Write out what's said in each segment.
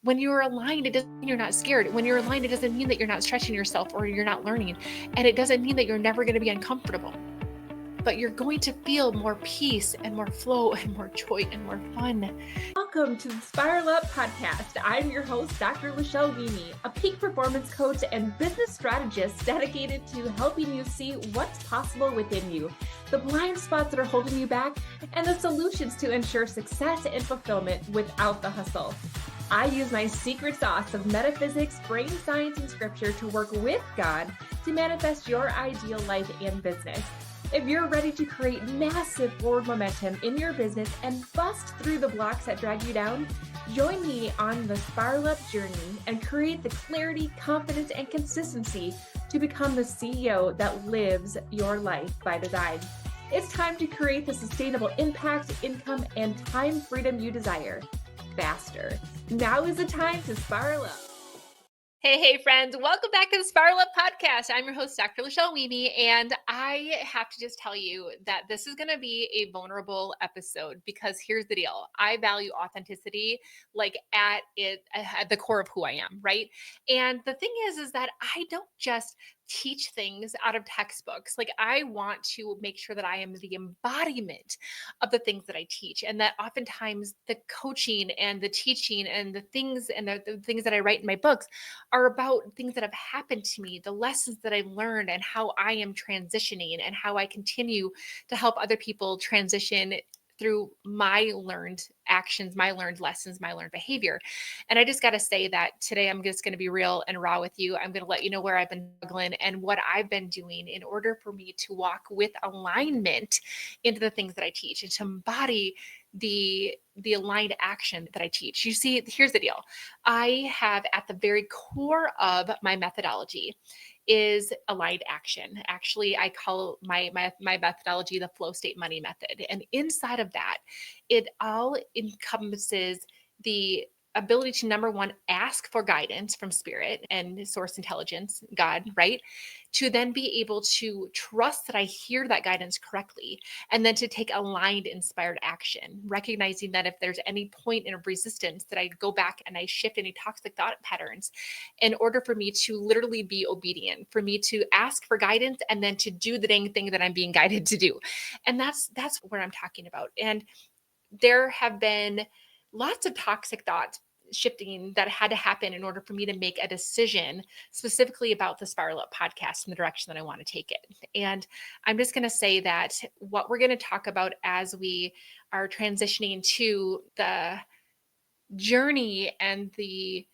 When you're aligned, it doesn't mean you're not scared. When you're aligned, it doesn't mean that you're not stretching yourself or you're not learning. And it doesn't mean that you're never going to be uncomfortable. But you're going to feel more peace and more flow and more joy and more fun. Welcome to the Spiral Up podcast. I'm your host, Dr. Lachelle Weemy, a peak performance coach and business strategist dedicated to helping you see what's possible within you, the blind spots that are holding you back, and the solutions to ensure success and fulfillment without the hustle. I use my secret sauce of metaphysics, brain science, and scripture to work with God to manifest your ideal life and business. If you're ready to create massive forward momentum in your business and bust through the blocks that drag you down, join me on the Spiral Up journey and create the clarity, confidence, and consistency to become the CEO that lives your life by design. It's time to create the sustainable impact, income, and time freedom you desire faster. Now is the time to spiral up. Hey, friends. Welcome back to the Spiral Up podcast. I'm your host, Dr. Lachelle Weemy, and I have to just tell you that this is going to be a vulnerable episode because here's the deal. I value authenticity at the core of who I am, right? And the thing is that I don't just teach things out of textbooks. I want to make sure that I am the embodiment of the things that I teach, and that oftentimes the coaching and the teaching and the things and the things that I write in my books are about things that have happened to me, the lessons that I've learned, and how I am transitioning and how I continue to help other people transition through my learned actions, my learned lessons, my learned behavior. And I just got to say that today I'm just going to be real and raw with you. I'm going to let you know where I've been struggling and what I've been doing in order for me to walk with alignment into the things that I teach and to embody the aligned action that I teach. You see, here's the deal. I have at the very core of my methodology is aligned action. Actually, I call my methodology the flow state money method. And inside of that, it all encompasses the ability to, number one, ask for guidance from spirit and source intelligence, God, right? To then be able to trust that I hear that guidance correctly, and then to take aligned, inspired action, recognizing that if there's any point in resistance, that I go back and I shift any toxic thought patterns in order for me to literally be obedient, for me to ask for guidance and then to do the dang thing that I'm being guided to do. And that's what I'm talking about. And there have been lots of toxic thoughts shifting that had to happen in order for me to make a decision specifically about the Spiral Up podcast and the direction that I want to take it. And I'm just going to say that what we're going to talk about as we are transitioning to the journey and the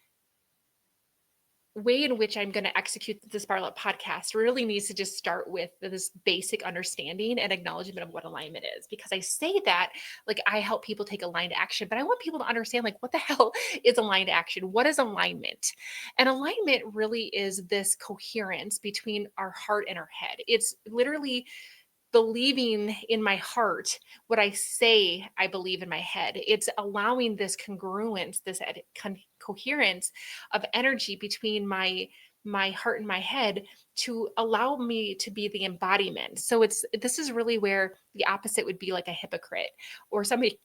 way in which I'm going to execute the Spiral Up podcast really needs to just start with this basic understanding and acknowledgement of what alignment is. Because I say that I help people take aligned action, but I want people to understand what the hell is aligned action? What is alignment? And alignment really is this coherence between our heart and our head. It's literally believing in my heart what I say I believe in my head. It's allowing this congruence, this coherence of energy between my heart and my head to allow me to be the embodiment. So this is really where the opposite would be like a hypocrite or somebody,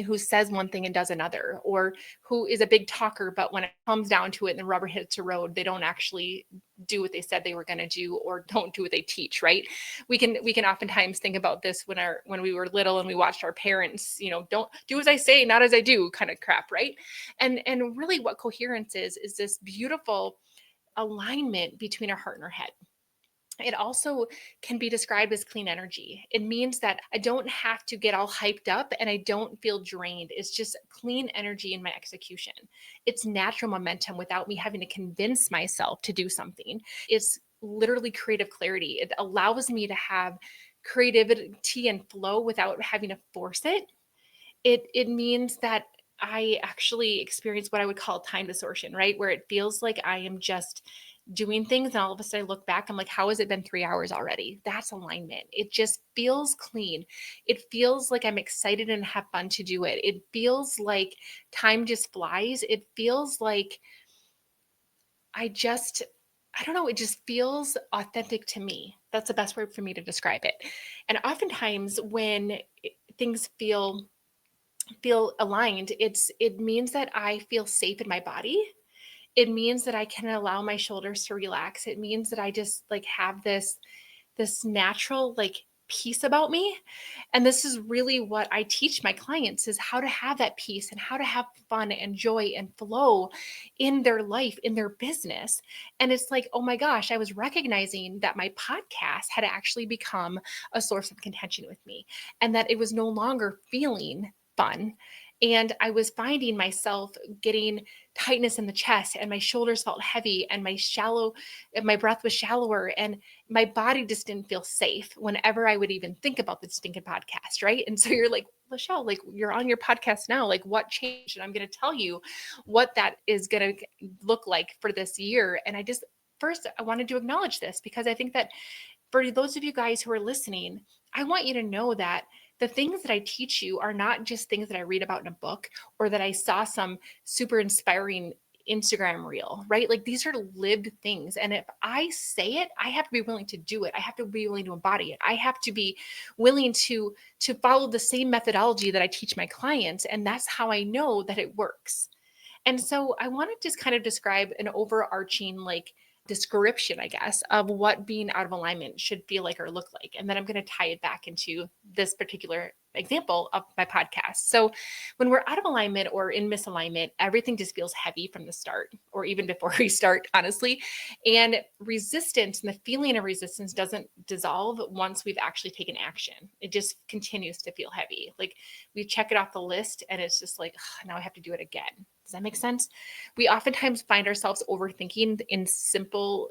who says one thing and does another, or who is a big talker, but when it comes down to it and the rubber hits the road, they don't actually do what they said they were going to do, or don't do what they teach, right? We can oftentimes think about this when we were little and we watched our parents, don't do as I say, not as I do kind of crap, right? And really what coherence is this beautiful alignment between our heart and our head. It also can be described as clean energy. It means that I don't have to get all hyped up and I don't feel drained. It's just clean energy in my execution. It's natural momentum without me having to convince myself to do something. It's literally creative clarity. It allows me to have creativity and flow without having to force it. It means that I actually experience what I would call time distortion, right? Where it feels like I am just doing things and all of a sudden I look back, I'm like, how has it been 3 hours already? That's alignment. It just feels clean. It feels like I'm excited and have fun to do it. It feels like time just flies. It feels like I don't know, it just feels authentic to me. That's the best word for me to describe it. And oftentimes when things feel feel aligned, it means that I feel safe in my body. It means that I can allow my shoulders to relax. It means that I just like have this natural like peace about me. And this is really what I teach my clients is how to have that peace and how to have fun and joy and flow in their life, in their business. And it's like, oh my gosh, I was recognizing that my podcast had actually become a source of contention with me and that it was no longer feeling fun. And I was finding myself getting tightness in the chest and my shoulders felt heavy and my breath was shallower and my body just didn't feel safe whenever I would even think about the stinking podcast, right? And so you're like, Lachelle, like you're on your podcast now, like what changed? And I'm going to tell you what that is going to look like for this year. And first, I wanted to acknowledge this because I think that for those of you guys who are listening, I want you to know that the things that I teach you are not just things that I read about in a book or that I saw some super inspiring Instagram reel, right? Like these are lived things. And if I say it, I have to be willing to do it. I have to be willing to embody it. I have to be willing to follow the same methodology that I teach my clients. And that's how I know that it works. And so I want to just kind of describe an overarching like description, I guess, of what being out of alignment should feel like or look like. And then I'm going to tie it back into this particular example of my podcast. So when we're out of alignment or in misalignment, everything just feels heavy from the start or even before we start, honestly. And resistance and the feeling of resistance doesn't dissolve once we've actually taken action. It just continues to feel heavy. Like we check it off the list and it's just like, now I have to do it again. Does that make sense? We oftentimes find ourselves overthinking in simple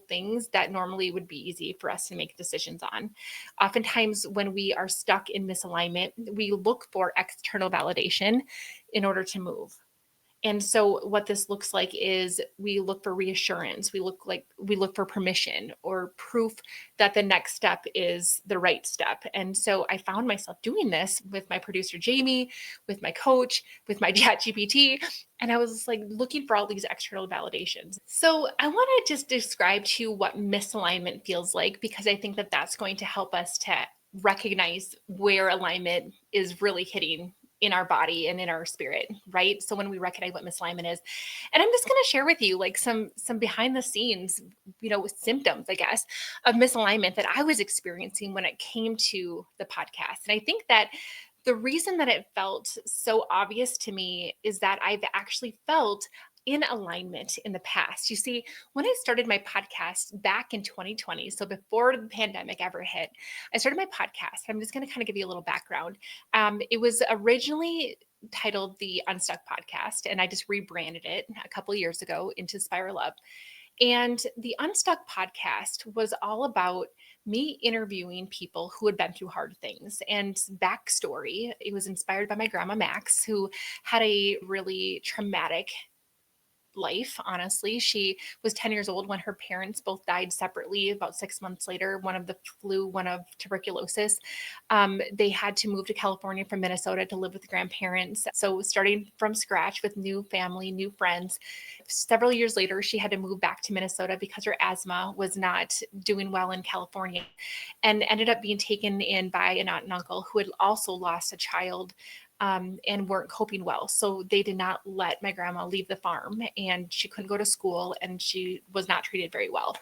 things that normally would be easy for us to make decisions on. Oftentimes, when we are stuck in misalignment, we look for external validation in order to move. And so what this looks like is we look for reassurance, we look for permission or proof that the next step is the right step. And so I found myself doing this with my producer Jamie, with my coach, with my chat GPT, and I was like looking for all these external validations. So I want to just describe to you what misalignment feels like because I think that that's going to help us to recognize where alignment is really hitting in our body and in our spirit, right? So when we recognize what misalignment is, and I'm just going to share with you like some behind the scenes, symptoms, I guess, of misalignment that I was experiencing when it came to the podcast. And I think that the reason that it felt so obvious to me is that I've actually felt in alignment in the past. You see, when I started my podcast back in 2020, so before the pandemic ever hit, I started my podcast. I'm just going to kind of give you a little background. It was originally titled the Unstuck Podcast, and I just rebranded it a couple of years ago into Spiral Up. And the Unstuck Podcast was all about me interviewing people who had been through hard things. And backstory, it was inspired by my grandma Max, who had a really traumatic life, honestly. She was 10 years old when her parents both died separately about 6 months later, one of the flu, one of tuberculosis. They had to move to California from Minnesota to live with grandparents. So starting from scratch with new family, new friends. Several years later, she had to move back to Minnesota because her asthma was not doing well in California and ended up being taken in by an aunt and uncle who had also lost a child and weren't coping well. So they did not let my grandma leave the farm and she couldn't go to school and she was not treated very well.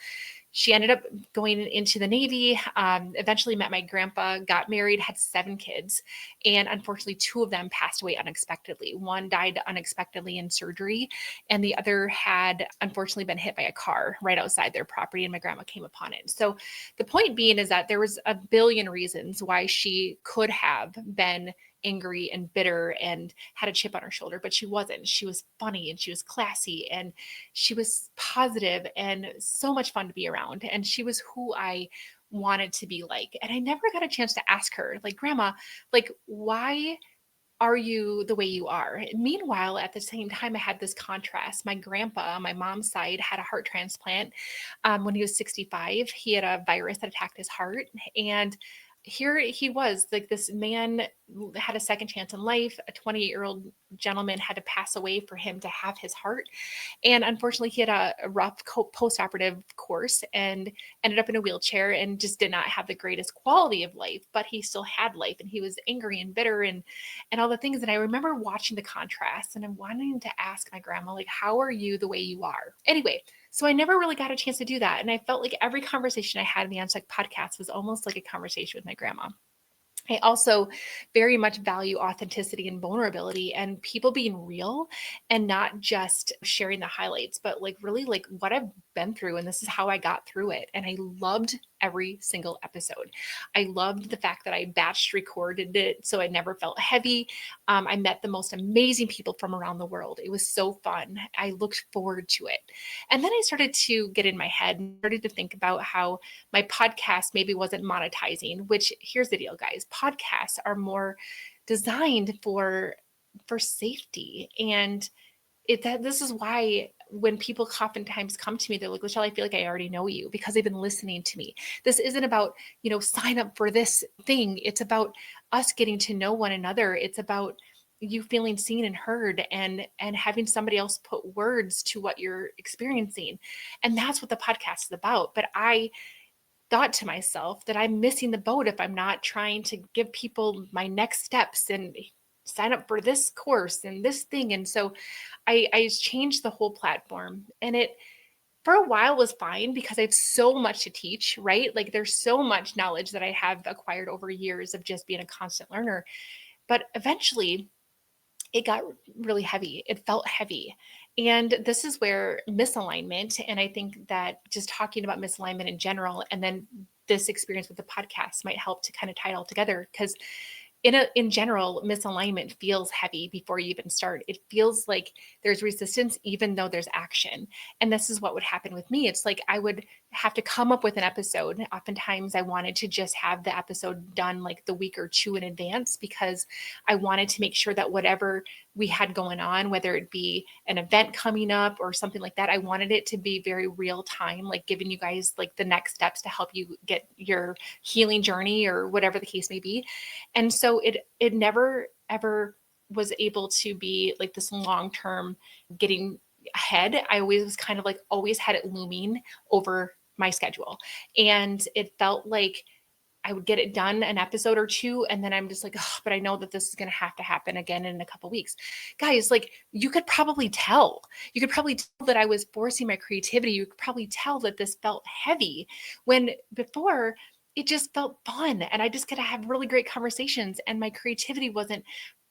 She ended up going into the Navy, eventually met my grandpa, got married, had 7 kids. And unfortunately, 2 of them passed away unexpectedly. One died unexpectedly in surgery, and the other had unfortunately been hit by a car right outside their property, and my grandma came upon it. So the point being is that there was a billion reasons why she could have been angry and bitter and had a chip on her shoulder, but she wasn't. She was funny and she was classy and she was positive and so much fun to be around. And she was who I wanted to be like. And I never got a chance to ask her, like, Grandma, like, why are you the way you are? Meanwhile, at the same time, I had this contrast. My grandpa on my mom's side had a heart transplant when he was 65. He had a virus that attacked his heart. And here he was, like this man had a second chance in life, a 28-year-old gentleman had to pass away for him to have his heart. And unfortunately, he had a rough post-operative course and ended up in a wheelchair and just did not have the greatest quality of life, but he still had life, and he was angry and bitter and all the things. And I remember watching the contrast, and I'm wanting to ask my grandma, like, how are you the way you are? Anyway, so I never really got a chance to do that. And I felt like every conversation I had in the Unstuck podcast was almost like a conversation with my grandma. I also very much value authenticity and vulnerability and people being real and not just sharing the highlights, but like really like what I've been through. And this is how I got through it. And I loved every single episode. I loved the fact that I batched recorded it so it never felt heavy. I met the most amazing people from around the world. It was so fun. I looked forward to it. And then I started to get in my head and started to think about how my podcast maybe wasn't monetizing, which here's the deal, guys. Podcasts are more designed for safety. And this is why when people oftentimes come to me, they're like, Michelle, I feel like I already know you because they've been listening to me. This isn't about, sign up for this thing. It's about us getting to know one another. It's about you feeling seen and heard and having somebody else put words to what you're experiencing. And that's what the podcast is about. But I thought to myself that I'm missing the boat if I'm not trying to give people my next steps and sign up for this course and this thing. And so I changed the whole platform, and it for a while was fine because I have so much to teach, right? Like there's so much knowledge that I have acquired over years of just being a constant learner. But eventually it got really heavy. It felt heavy. And this is where misalignment, and I think that just talking about misalignment in general, and then this experience with the podcast might help to kind of tie it all together. Because in general, misalignment feels heavy before you even start. It feels like there's resistance, even though there's action. And this is what would happen with me. It's like I would have to come up with an episode. Oftentimes, I wanted to just have the episode done like the week or two in advance because I wanted to make sure that whatever we had going on, whether it be an event coming up or something like that, I wanted it to be very real time, like giving you guys like the next steps to help you get your healing journey or whatever the case may be. And so it never ever was able to be like this long-term getting ahead. I always was kind of like always had it looming over my schedule. And it felt like I would get it done an episode or two, and then I'm just like, oh, but I know that this is going to have to happen again in a couple weeks. Guys, like you could probably tell. You could probably tell that I was forcing my creativity. You could probably tell that this felt heavy when before it just felt fun and I just got to have really great conversations and my creativity wasn't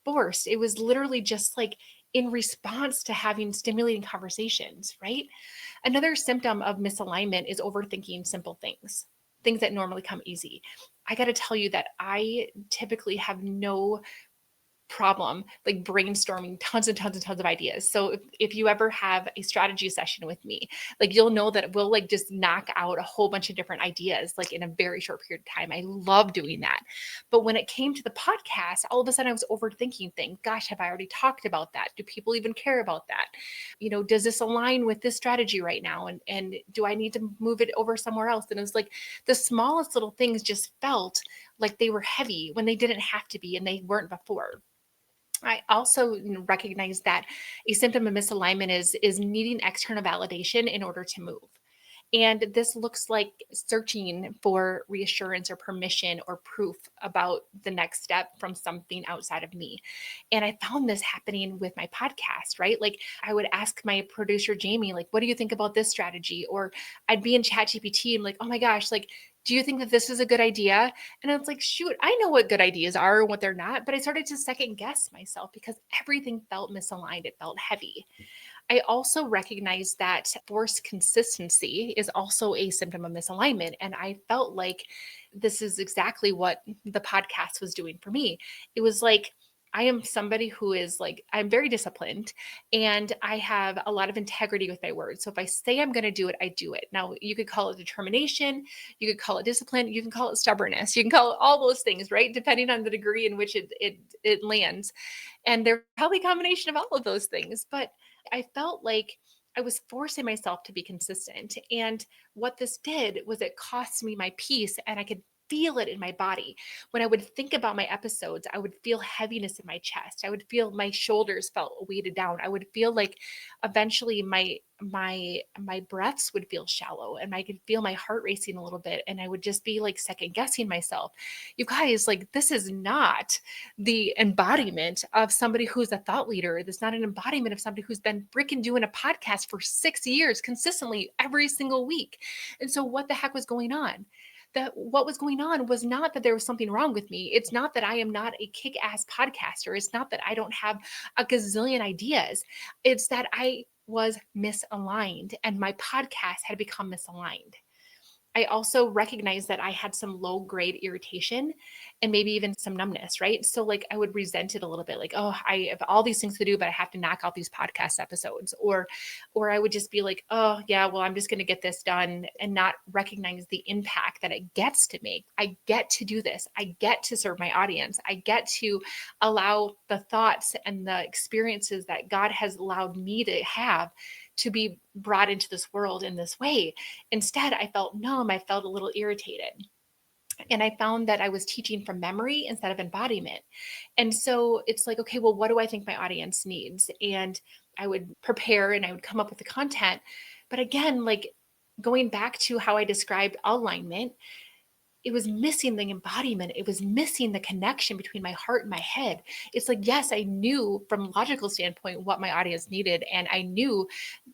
forced. It was literally just like in response to having stimulating conversations, right? Another symptom of misalignment is overthinking simple things that normally come easy. I got to tell you that I typically have no problem like brainstorming tons and tons and tons of ideas. So if you ever have a strategy session with me, like you'll know that we'll like just knock out a whole bunch of different ideas like in a very short period of time. I love doing that. But when it came to the podcast, all of a sudden I was overthinking things. Gosh, have I already talked about that? Do people even care about that? Does this align with this strategy right now? And do I need to move it over somewhere else? And it was like the smallest little things just felt like they were heavy when they didn't have to be and they weren't before. I also recognize that a symptom of misalignment is needing external validation in order to move. And this looks like searching for reassurance or permission or proof about the next step from something outside of me. And I found this happening with my podcast, right? Like I would ask my producer, Jamie, like, what do you think about this strategy? Or I'd be in ChatGPT and like, oh my gosh, like, do you think that this is a good idea? And I was like, shoot, I know what good ideas are and what they're not. But I started to second guess myself because everything felt misaligned. It felt heavy. I also recognize that forced consistency is also a symptom of misalignment. And I felt like this is exactly what the podcast was doing for me. It was like, I am somebody who is like, I'm very disciplined and I have a lot of integrity with my words. So if I say I'm going to do it, I do it. Now, you could call it determination, you could call it discipline, you can call it stubbornness, you can call it all those things, right? Depending on the degree in which it lands. And they're probably a combination of all of those things. But I felt like I was forcing myself to be consistent. And what this did was it cost me my peace and I could feel it in my body. When I would think about my episodes, I would feel heaviness in my chest. I would feel my shoulders felt weighted down. I would feel like eventually my breaths would feel shallow, and I could feel my heart racing a little bit, and I would just be like second guessing myself. You guys, like, this is not the embodiment of somebody who's a thought leader. That's not an embodiment of somebody who's been freaking doing a podcast for 6 years consistently every single week. And so what the heck was going on? That what was going on was not that there was something wrong with me. It's not that I am not a kick-ass podcaster. It's not that I don't have a gazillion ideas. It's that I was misaligned and my podcast had become misaligned. I also recognized that I had some low grade irritation and maybe even some numbness, right? So like I would resent it a little bit, like, oh, I have all these things to do, but I have to knock out these podcast episodes. Or I would just be like, oh yeah, well, I'm just gonna get this done and not recognize the impact that it gets to make. I get to do this. I get to serve my audience. I get to allow the thoughts and the experiences that God has allowed me to have to be brought into this world in this way. Instead, I felt numb. I felt a little irritated. And I found that I was teaching from memory instead of embodiment. And so it's like, okay, well, what do I think my audience needs? And I would prepare and I would come up with the content. But again, like going back to how I described alignment, it was missing the embodiment. It was missing the connection between my heart and my head. It's like, yes, I knew from a logical standpoint what my audience needed. And I knew,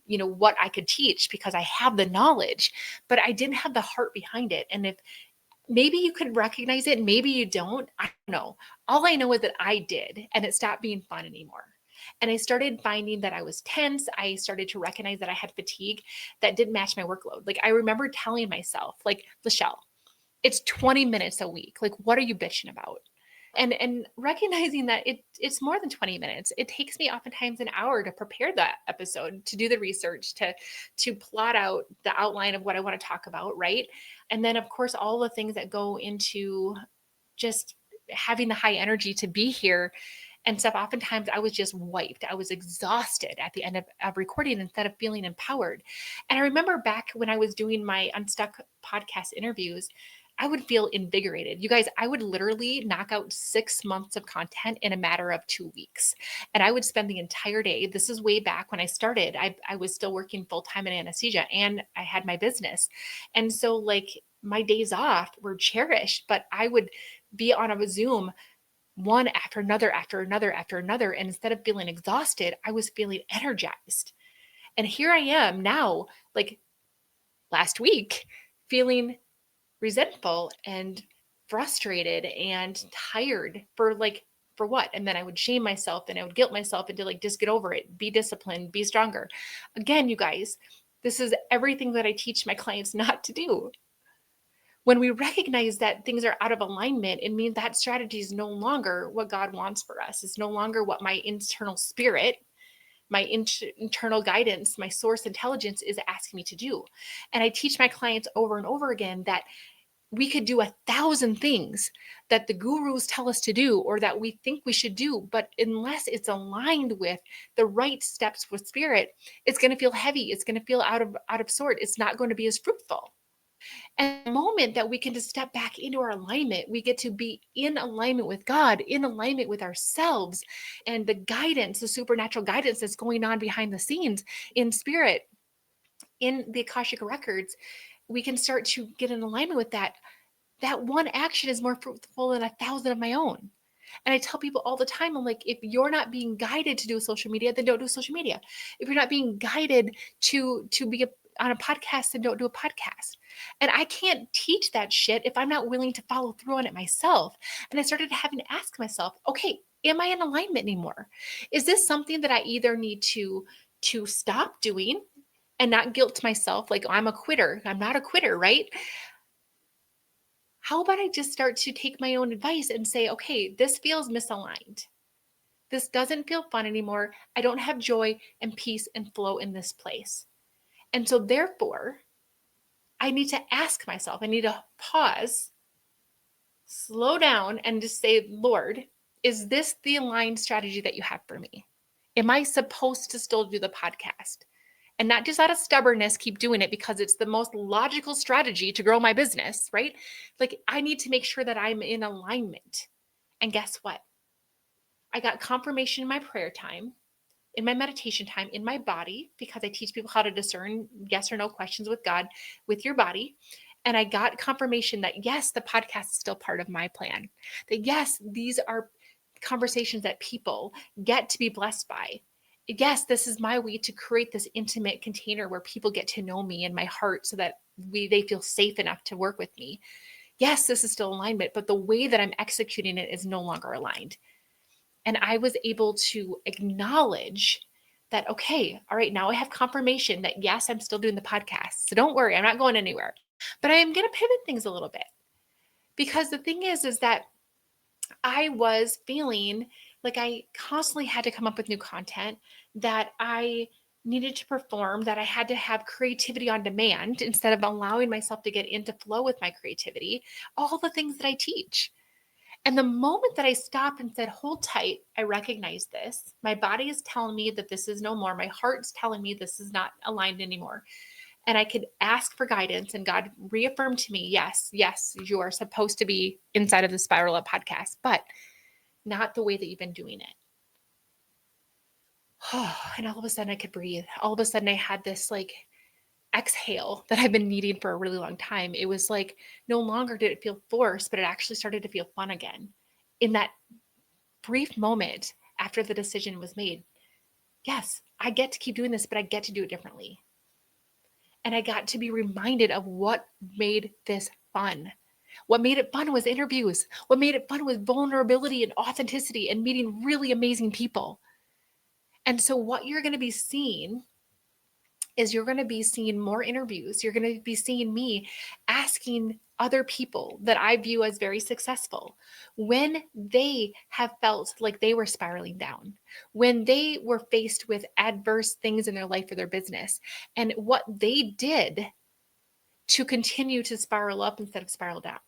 what I could teach because I have the knowledge, but I didn't have the heart behind it. And if maybe you could recognize it, maybe you don't, I don't know. All I know is that I did, and it stopped being fun anymore. And I started finding that I was tense. I started to recognize that I had fatigue that didn't match my workload. Like I remember telling myself, like, Lachelle, it's 20 minutes a week. Like, what are you bitching about? And recognizing that it's more than 20 minutes. It takes me oftentimes an hour to prepare that episode, to do the research, to plot out the outline of what I want to talk about, right? And then of course all the things that go into just having the high energy to be here and stuff. Oftentimes I was just wiped. I was exhausted at the end of recording instead of feeling empowered. And I remember back when I was doing my Unstuck podcast interviews, I would feel invigorated. You guys, I would literally knock out 6 months of content in a matter of 2 weeks. And I would spend the entire day. This is way back when I started. I was still working full time in anesthesia and I had my business. And so, like, my days off were cherished, but I would be on a Zoom one after another, after another, after another. And instead of feeling exhausted, I was feeling energized. And here I am now, like last week, feeling resentful and frustrated and tired for what? And then I would shame myself and I would guilt myself into like, just get over it, be disciplined, be stronger. Again, you guys, this is everything that I teach my clients not to do. When we recognize that things are out of alignment, it means that strategy is no longer what God wants for us. It's no longer what my internal spirit, my internal guidance, my source intelligence is asking me to do. And I teach my clients over and over again that we could do 1,000 things that the gurus tell us to do or that we think we should do, but unless it's aligned with the right steps with spirit, it's going to feel heavy. It's going to feel out of sort. It's not going to be as fruitful. And the moment that we can just step back into our alignment, we get to be in alignment with God, in alignment with ourselves, and the guidance, the supernatural guidance that's going on behind the scenes in spirit, in the Akashic records. We can start to get in alignment with that. That one action is more fruitful than 1,000 of my own. And I tell people all the time, I'm like, if you're not being guided to do social media, then don't do social media. If you're not being guided to be on a podcast, then don't do a podcast. And I can't teach that shit if I'm not willing to follow through on it myself. And I started having to ask myself, okay, am I in alignment anymore? Is this something that I either need to stop doing and not guilt myself like, oh, I'm a quitter? I'm not a quitter, right? How about I just start to take my own advice and say, okay, this feels misaligned. This doesn't feel fun anymore. I don't have joy and peace and flow in this place. And so therefore, I need to ask myself, I need to pause, slow down, and just say, Lord, is this the aligned strategy that you have for me? Am I supposed to still do the podcast? and not just out of stubbornness, keep doing it because it's the most logical strategy to grow my business, right? Like I need to make sure that I'm in alignment. And guess what? I got confirmation in my prayer time, in my meditation time, in my body, because I teach people how to discern yes or no questions with God, with your body. And I got confirmation that yes, the podcast is still part of my plan. That yes, these are conversations that people get to be blessed by. Yes, this is my way to create this intimate container where people get to know me and my heart so that they feel safe enough to work with me. Yes, this is still alignment, but the way that I'm executing it is no longer aligned. And I was able to acknowledge that, okay, all right, now I have confirmation that yes, I'm still doing the podcast. So don't worry, I'm not going anywhere. But I am going to pivot things a little bit. Because the thing is that I was feeling like I constantly had to come up with new content, that I needed to perform, that I had to have creativity on demand instead of allowing myself to get into flow with my creativity, all the things that I teach. And the moment that I stopped and said, hold tight, I recognize this. My body is telling me that this is no more. My heart's telling me this is not aligned anymore. And I could ask for guidance, and God reaffirmed to me, yes, you are supposed to be inside of the Spiral Up podcast, but not the way that you've been doing it. And all of a sudden I could breathe. All of a sudden I had this like exhale that I've been needing for a really long time. It was like no longer did it feel forced, but it actually started to feel fun again. In that brief moment after the decision was made, yes, I get to keep doing this, but I get to do it differently. And I got to be reminded of what made this fun. What made it fun was interviews. What made it fun was vulnerability and authenticity and meeting really amazing people. And so what you're going to be seeing is you're going to be seeing more interviews. You're going to be seeing me asking other people that I view as very successful when they have felt like they were spiraling down, when they were faced with adverse things in their life or their business, and what they did to continue to spiral up instead of spiral down.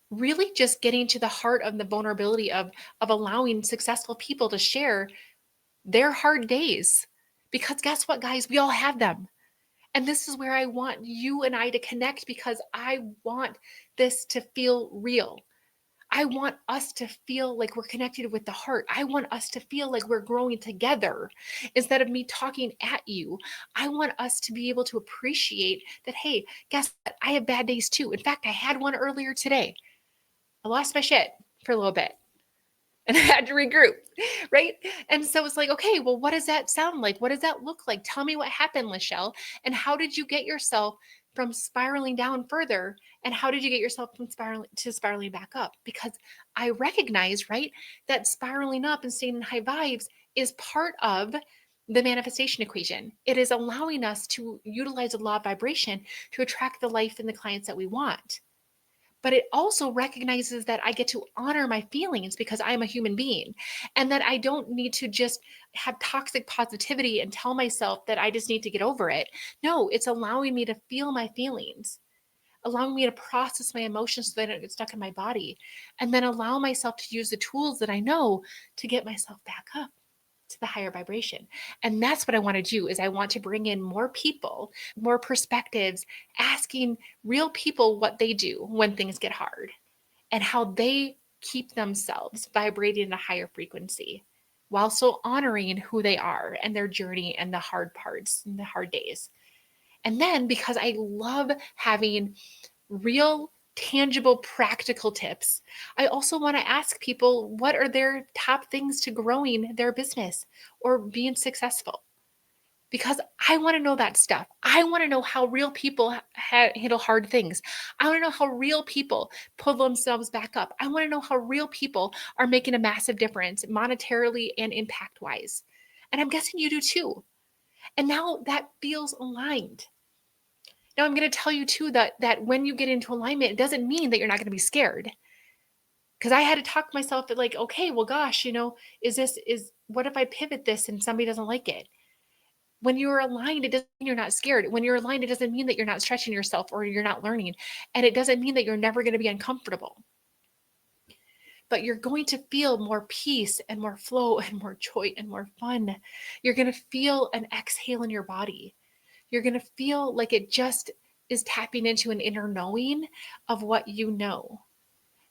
Really just getting to the heart of the vulnerability of allowing successful people to share their hard days. Because guess what, guys? We all have them. And this is where I want you and I to connect, because I want this to feel real. I want us to feel like we're connected with the heart. I want us to feel like we're growing together instead of me talking at you. I want us to be able to appreciate that, hey, guess what? I have bad days too. In fact, I had one earlier today. I lost my shit for a little bit and I had to regroup, right? And so it's like, okay, well, what does that sound like? What does that look like? Tell me what happened, Lachelle. And how did you get yourself from spiraling down further? And how did you get yourself from spiraling back up? Because I recognize, right, that spiraling up and staying in high vibes is part of the manifestation equation. It is allowing us to utilize the law of vibration to attract the life and the clients that we want. But it also recognizes that I get to honor my feelings because I'm a human being, and that I don't need to just have toxic positivity and tell myself that I just need to get over it. No, it's allowing me to feel my feelings, allowing me to process my emotions so they don't get stuck in my body, and then allow myself to use the tools that I know to get myself back up to the higher vibration. And that's what I want to do, is I want to bring in more people, more perspectives, asking real people what they do when things get hard and how they keep themselves vibrating at a higher frequency while still honoring who they are and their journey and the hard parts and the hard days. And then, because I love having real, tangible, practical tips, I also want to ask people what are their top things to growing their business or being successful. Because I want to know that stuff. I want to know how real people handle hard things. I want to know how real people pull themselves back up. I want to know how real people are making a massive difference monetarily and impact wise. And I'm guessing you do too. And now that feels aligned. Now I'm going to tell you too that when you get into alignment, it doesn't mean that you're not going to be scared. Because I had to talk to myself that like, okay, well, gosh, what if I pivot this and somebody doesn't like it? When you're aligned, it doesn't mean you're not scared. When you're aligned, it doesn't mean that you're not stretching yourself or you're not learning. And it doesn't mean that you're never going to be uncomfortable. but you're going to feel more peace and more flow and more joy and more fun. You're going to feel an exhale in your body. You're going to feel like it just is tapping into an inner knowing of what you know.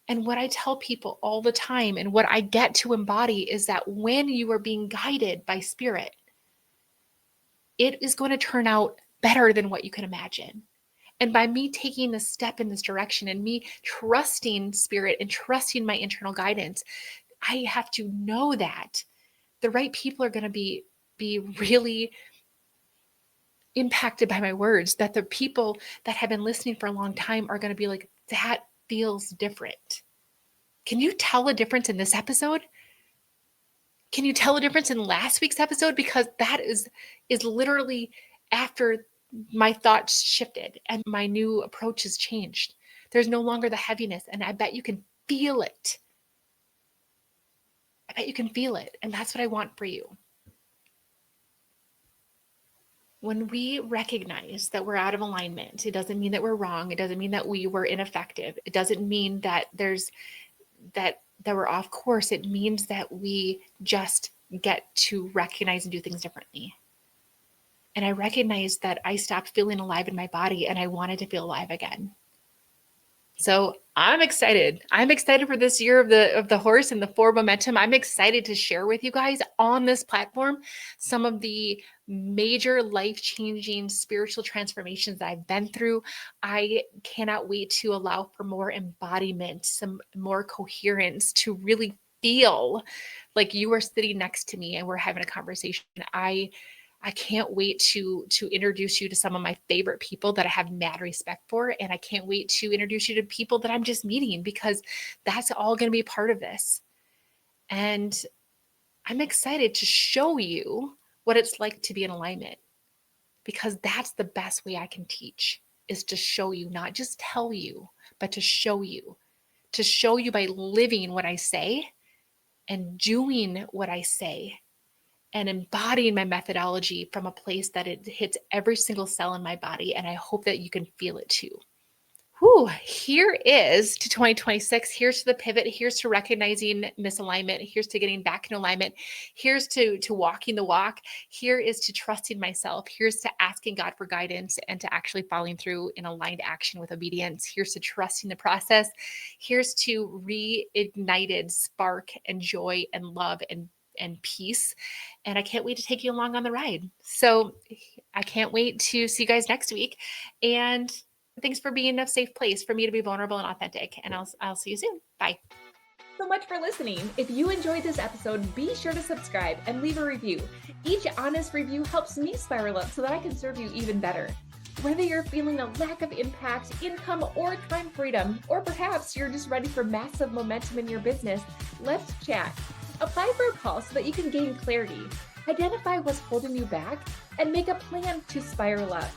And what I tell people all the time and what I get to embody is that when you are being guided by spirit, it is going to turn out better than what you can imagine. And by me taking this step in this direction and me trusting spirit and trusting my internal guidance, I have to know that the right people are going to be really impacted by my words, that the people that have been listening for a long time are going to be like, that feels different. Can you tell a difference in this episode? Can you tell a difference in last week's episode? Because that is literally after my thoughts shifted and my new approach has changed. There's no longer the heaviness, and I bet you can feel it. I bet you can feel it, and that's what I want for you. When we recognize that we're out of alignment, it doesn't mean that we're wrong. It doesn't mean that we were ineffective. It doesn't mean that that we're off course. It means that we just get to recognize and do things differently. And I recognized that I stopped feeling alive in my body and I wanted to feel alive again. So I'm excited. I'm excited for this year of the horse and the forward momentum. I'm excited to share with you guys on this platform some of the major life-changing spiritual transformations that I've been through. I cannot wait to allow for more embodiment, some more coherence, to really feel like you are sitting next to me and we're having a conversation. I can't wait to introduce you to some of my favorite people that I have mad respect for. And I can't wait to introduce you to people that I'm just meeting, because that's all going to be part of this. And I'm excited to show you what it's like to be in alignment, because that's the best way I can teach, is to show you, not just tell you, but to show you by living what I say and doing what I say, and embodying my methodology from a place that it hits every single cell in my body. And I hope that you can feel it too. Whew, here is to 2026. Here's to the pivot. Here's to recognizing misalignment. Here's to getting back in alignment. Here's to walking the walk. Here is to trusting myself. Here's to asking God for guidance and to actually following through in aligned action with obedience. Here's to trusting the process. Here's to reignited spark and joy and love and peace. And I can't wait to take you along on the ride. So I can't wait to see you guys next week. And thanks for being a safe place for me to be vulnerable and authentic. And I'll see you soon. Bye. So much for listening. If you enjoyed this episode, be sure to subscribe and leave a review. Each honest review helps me spiral up so that I can serve you even better. Whether you're feeling a lack of impact, income, or time freedom, or perhaps you're just ready for massive momentum in your business, let's chat. Apply for a call so that you can gain clarity, identify what's holding you back, and make a plan to spiral up.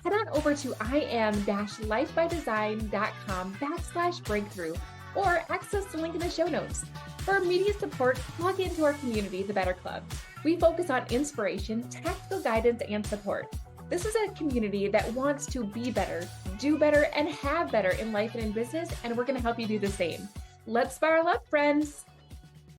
Head on over to im-lifebydesign.com/breakthrough or access the link in the show notes. For immediate support, log into our community, the Better Club. We focus on inspiration, tactical guidance, and support. This is a community that wants to be better, do better, and have better in life and in business, and we're going to help you do the same. Let's spiral up, friends.